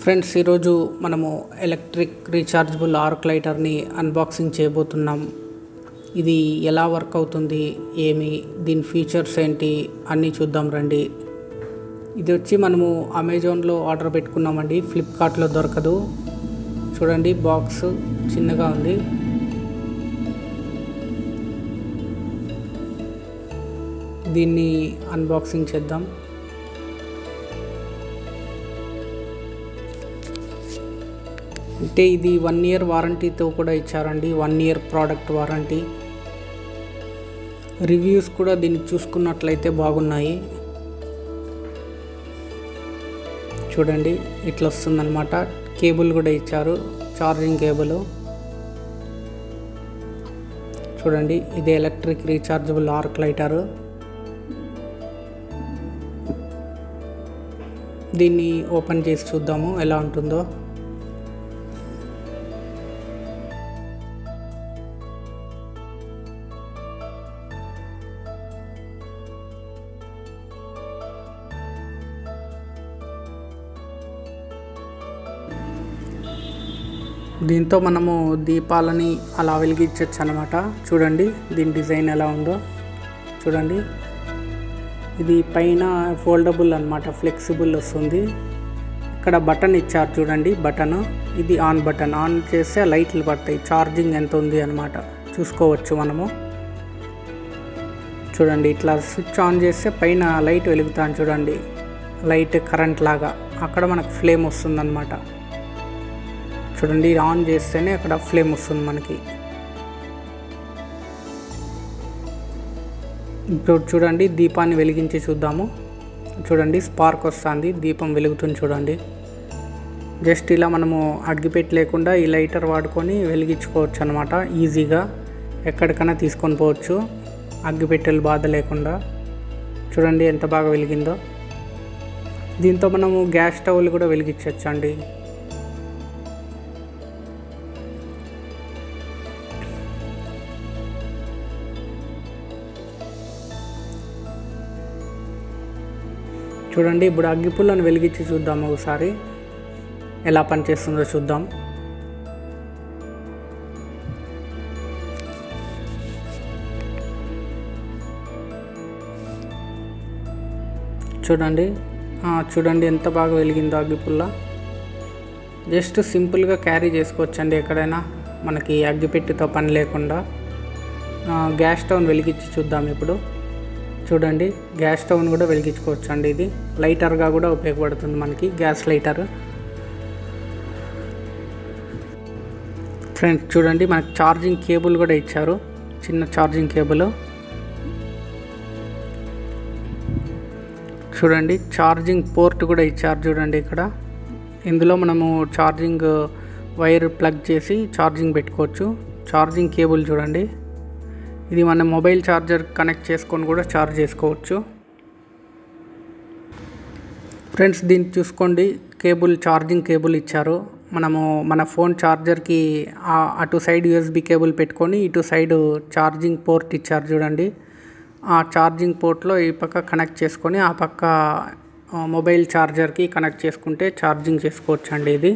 Friends, ఈరోజు మనము electric rechargeable arc లైటర్ని unboxing చేయబోతున్నాం. ఇది ఎలా వర్క్ అవుతుంది, దీని ఫీచర్స్ ఏంటి అన్నీ చూద్దాం రండి. ఇది వచ్చి మనము అమెజాన్లో ఆర్డర్ పెట్టుకున్నామండి, ఫ్లిప్కార్ట్లో దొరకదు. చూడండి, బాక్స్ చిన్నగా ఉంది. దీన్ని అన్బాక్సింగ్ చేద్దాం. అంటే ఇది 1 year వారంటీతో కూడా ఇచ్చారండి. 1 year ప్రోడక్ట్ వారంటీ. రివ్యూస్ కూడా దీన్ని చూసుకున్నట్లయితే బాగున్నాయి. చూడండి, ఇట్లా వస్తుందన్నమాట. కేబుల్ కూడా ఇచ్చారు, ఛార్జింగ్ కేబుల్. చూడండి, ఇది ఎలక్ట్రిక్ రీఛార్జబుల్ ఆర్క్ లైటర్. దీన్ని ఓపెన్ చేసి చూద్దాము ఎలా ఉంటుందో. దీంతో మనము దీపాలని అలా వెలిగించవచ్చు అన్నమాట. చూడండి, దీని డిజైన్ ఎలా ఉందో చూడండి. ఇది పైన ఫోల్డబుల్ అన్నమాట, ఫ్లెక్సిబుల్ వస్తుంది. ఇక్కడ బటన్ ఇచ్చారు చూడండి, ఇది ఆన్ బటన్. ఆన్ చేస్తే లైట్లు పడతాయి, ఛార్జింగ్ ఎంత ఉంది అన్నమాట చూసుకోవచ్చు మనము. చూడండి, ఇట్లా స్విచ్ ఆన్ చేస్తే పైన లైట్ వెలుగుతాను చూడండి, లైట్ కరెంట్ లాగా. అక్కడ మనకు ఫ్లేమ్ వస్తుంది అన్నమాట. చూడండి, ఆన్ చేస్తేనే అక్కడ ఫ్లేమ్ వస్తుంది మనకి. ఇప్పుడు చూడండి, దీపాన్ని వెలిగించి చూద్దాము. చూడండి, స్పార్క్ వస్తుంది, దీపం వెలుగుతుంది చూడండి. జస్ట్ ఇలా మనము అగ్గిపెట్టి లేకుండా ఈ లైటర్ వాడుకొని వెలిగించుకోవచ్చు అనమాట. ఈజీగా ఎక్కడికైనా తీసుకొని పోవచ్చు, అగ్గిపెట్టెలు బాధ లేకుండా. చూడండి ఎంత బాగా వెలిగిందో. దీంతో మనము గ్యాస్ స్టవ్లు కూడా వెలిగించవచ్చు అండి. చూడండి, ఇప్పుడు అగ్గిపుల్లను వెలిగించి చూద్దాం ఒకసారి, ఎలా పనిచేస్తుందో చూద్దాం. చూడండి ఎంత బాగా వెలిగిందో అగ్గిపుల్ల. జస్ట్ సింపుల్గా క్యారీ చేసుకోవచ్చండి ఎక్కడైనా, మనకి అగ్గిపెట్టితో పని లేకుండా. గ్యాస్ స్టవ్ని వెలిగించి చూద్దాం ఇప్పుడు. చూడండి, గ్యాస్ స్టవ్ని కూడా వెలిగించుకోవచ్చు అండి. ఇది లైటర్గా కూడా ఉపయోగపడుతుంది మనకి, గ్యాస్ లైటర్. ఫ్రెండ్స్ చూడండి, మనకి ఛార్జింగ్ కేబుల్ కూడా ఇచ్చారు, చిన్న ఛార్జింగ్ కేబుల్. చూడండి, ఛార్జింగ్ పోర్ట్ కూడా ఇచ్చారు చూడండి ఇక్కడ. ఇందులో మనము ఛార్జింగ్ వైర్ ప్లగ్ చేసి ఛార్జింగ్ పెట్టుకోవచ్చు. ఛార్జింగ్ కేబుల్ చూడండి, ఇది మన మొబైల్ ఛార్జర్ కనెక్ట్ చేసుకొని కూడా ఛార్జ్ చేసుకోవచ్చు. ఫ్రెండ్స్, దీన్ని చూసుకోండి, ఛార్జింగ్ కేబుల్ ఇచ్చారు. మనము మన ఫోన్ ఛార్జర్కి అటు సైడ్ USB కేబుల్ పెట్టుకొని ఇటు సైడ్ ఛార్జింగ్ పోర్ట్ ఇచ్చారు చూడండి. ఆ ఛార్జింగ్ పోర్ట్లో ఈ పక్క కనెక్ట్ చేసుకొని ఆ పక్క మొబైల్ ఛార్జర్కి కనెక్ట్ చేసుకుంటే ఛార్జింగ్ చేసుకోవచ్చు అండి ఇది.